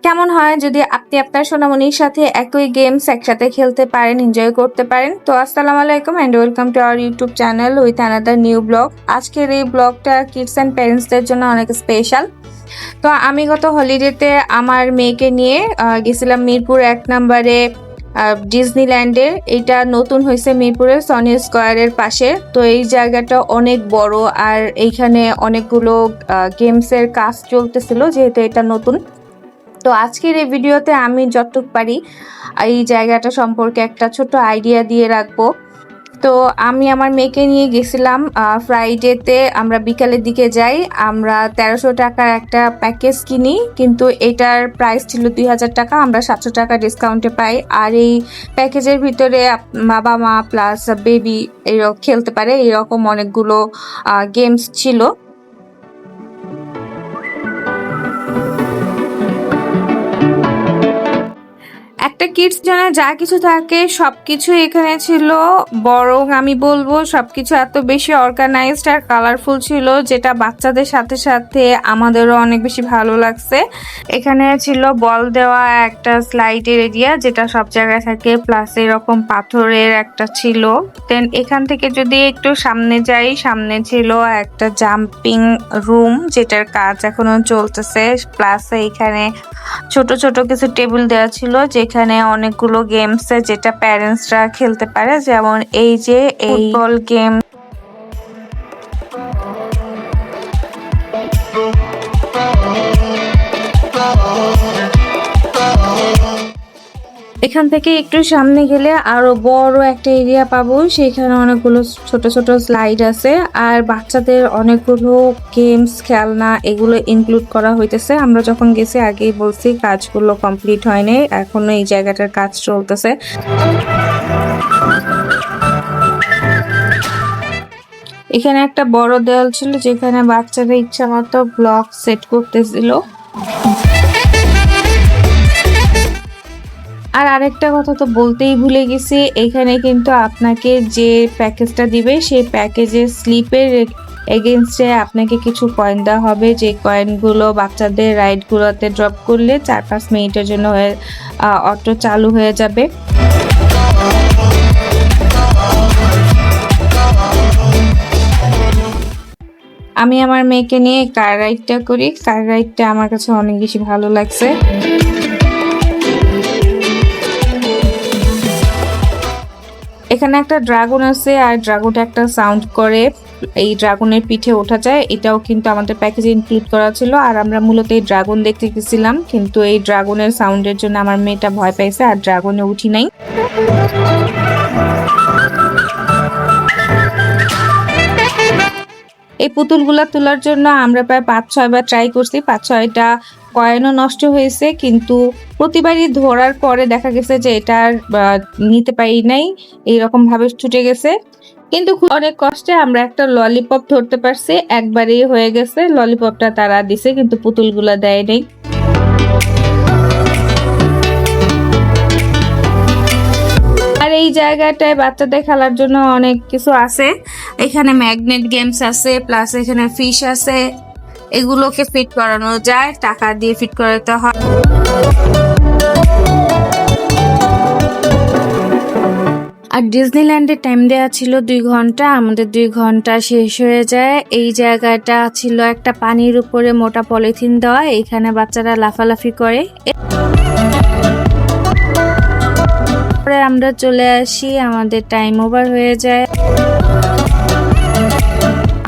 কেমন হয় যদি আপনি আপনার সোনামণির সাথে একই গেমস একসাথে খেলতে পারেন, এনজয় করতে পারেন। তো আসসালামু আলাইকুম and welcome to our YouTube channel with another new blog. আজকের এই ব্লগটা কিডস অ্যান্ড প্যারেন্টসদের জন্য অনেক স্পেশাল। তো আমি গত হলিডেতে আমার মেয়েকে নিয়ে গেছিলাম মিরপুর 1 নম্বরে ডিজনিল্যান্ডে। এটা নতুন হয়েছে মিরপুরের সনি স্কয়ারের পাশে। তো এই জায়গাটা অনেক বড় আর এইখানে অনেকগুলো গেমসের কাজ চলতেছিল, যেহেতু এটা নতুন। তো আজকের এই ভিডিওতে আমি যতটুকু পারি এই জায়গাটা সম্পর্কে একটা ছোট আইডিয়া দিয়ে রাখবো। তো আমি আমার মেয়েকে নিয়ে গেছিলাম ফ্রাইডেতে। আমরা বিকালের দিকে যাই। আমরা 1300 টাকার একটা প্যাকেজ কিনি, কিন্তু এটার প্রাইস ছিল 2000 টাকা। আমরা 700 টাকা ডিসকাউন্টে পাই। আর এই প্যাকেজের ভিতরে বাবা মা প্লাস বেবি এরকম খেলতে পারে, এরকম অনেকগুলো গেমস ছিল। একটা কিডস জোনে যা কিছু থাকে সবকিছু এখানে ছিল, বরং আমি বলবো সবকিছু এত বেশি অর্গানাইজড আর কালারফুল ছিল, যেটা বাচ্চাদের সাথে সাথে আমাদেরও অনেক বেশি ভালো লাগছে। এখানে ছিল বল দেওয়া একটা স্লাইডের এরিয়া, যেটা সব জায়গায় থাকে, প্লাস এরকম পাথরের একটা ছিল। দেন এখান থেকে যদি একটু সামনে যাই, সামনে ছিল একটা জাম্পিং রুম, যেটার কাজ এখনো চলতেছে। প্লাস এখানে ছোট ছোট কিছু টেবিল দেওয়া ছিল, যেখানে অনেকগুলো গেমস যেটা প্যারেন্টসরা খেলতে পারে, যেমন এই যে ফুটবল গেম। এখান থেকে একটু সামনে গেলে আরো বড় একটা এরিয়া পাবো, সেখানে অনেকগুলো ছোট ছোট স্লাইড আছে আর বাচ্চাদের অনেকগুলো গেমস, খেলনা এগুলো ইনক্লুড করা হইতেছে। আমরা যখন গেছি আগেই বলছি কাজগুলো কমপ্লিট হয়নি, এখনো এই জায়গাটার কাজ চলতেছে। এখানে একটা বড় দেওয়াল ছিল, যেখানে বাচ্চাদের ইচ্ছা মতো ব্লক সেট করতেছিল। আর আরেকটা কথা তো বলতেই ভুলে গেছি, এখানে কিন্তু আপনাকে যে প্যাকেজটা দিবে সেই প্যাকেজের স্লিপের এগেনস্টে আপনাকে কিছু কয়েন দেওয়া হবে, যে কয়েনগুলো বাচ্চাদের রাইডগুলোতে ড্রপ করলে 4-5 মিনিটের জন্য অটো চালু হয়ে যাবে। আমি আমার মেয়েকে নিয়ে কার রাইডটা করি। কার রাইডটা আমার কাছে অনেক বেশি ভালো লাগছে। এখানে একটা ড্রাগন আছে আর ড্রাগনটা একটা সাউন্ড করে, এই ড্রাগনের পিঠে ওঠা যায়। এটাও কিন্তু আমাদের প্যাকেজে ইনক্লুড করা ছিল। আর আমরা মূলত এই ড্রাগন দেখতে গেছিলাম, কিন্তু এই ড্রাগনের সাউন্ডের জন্য আমার মেয়েটা ভয় পাইছে আর ড্রাগনে উঠি নাই। এই পুতুলগুলা তোলার জন্য আমরা প্রায় 5-6 বার ট্রাই করছি। 5-6টা কয়েনও নষ্ট হয়েছে, কিন্তু প্রতিবারই ধরার পরে দেখা গেছে যে এটা নিতে পারি নাই, এইরকম ভাবে ছুটে গেছে। কিন্তু অনেক কষ্টে আমরা একটা ললিপপ ধরতে পারছি, একবারেই হয়ে গেছে। ললিপপটা তারা দিছে, কিন্তু পুতুলগুলা দেয় নাই। আর এই জায়গাটায় বাচ্চাদের খেলার জন্য অনেক কিছু আছে। এখানে ম্যাগনেট গেমস আছে, প্লাস এখানে ফিশ আছে। এগুলোকে ফিট করানো যায়, টাকা দিয়ে ফিট করাতে হয়। আর ডিজনিল্যান্ডের টাইম দেওয়া ছিল 2 ঘন্টা, আমাদের 2 ঘন্টা শেষ হয়ে যায়। এই জায়গাটা ছিল একটা পানির উপরে মোটা পলিথিন দেওয়া, এখানে বাচ্চারা লাফালাফি করে। পরে আমরা চলে আসি, আমাদের টাইম ওভার হয়ে যায়।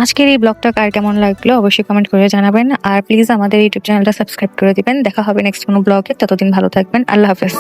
আজকের এই ব্লগটা কার কেমন লাগলো অবশ্যই কমেন্ট করে জানাবেন। আর প্লিজ আমাদের ইউটিউব চ্যানেলটা সাবস্ক্রাইব করে দিবেন। দেখা হবে নেক্সট কোনো ব্লগে, ততদিন ভালো থাকবেন। আল্লাহ হাফেজ।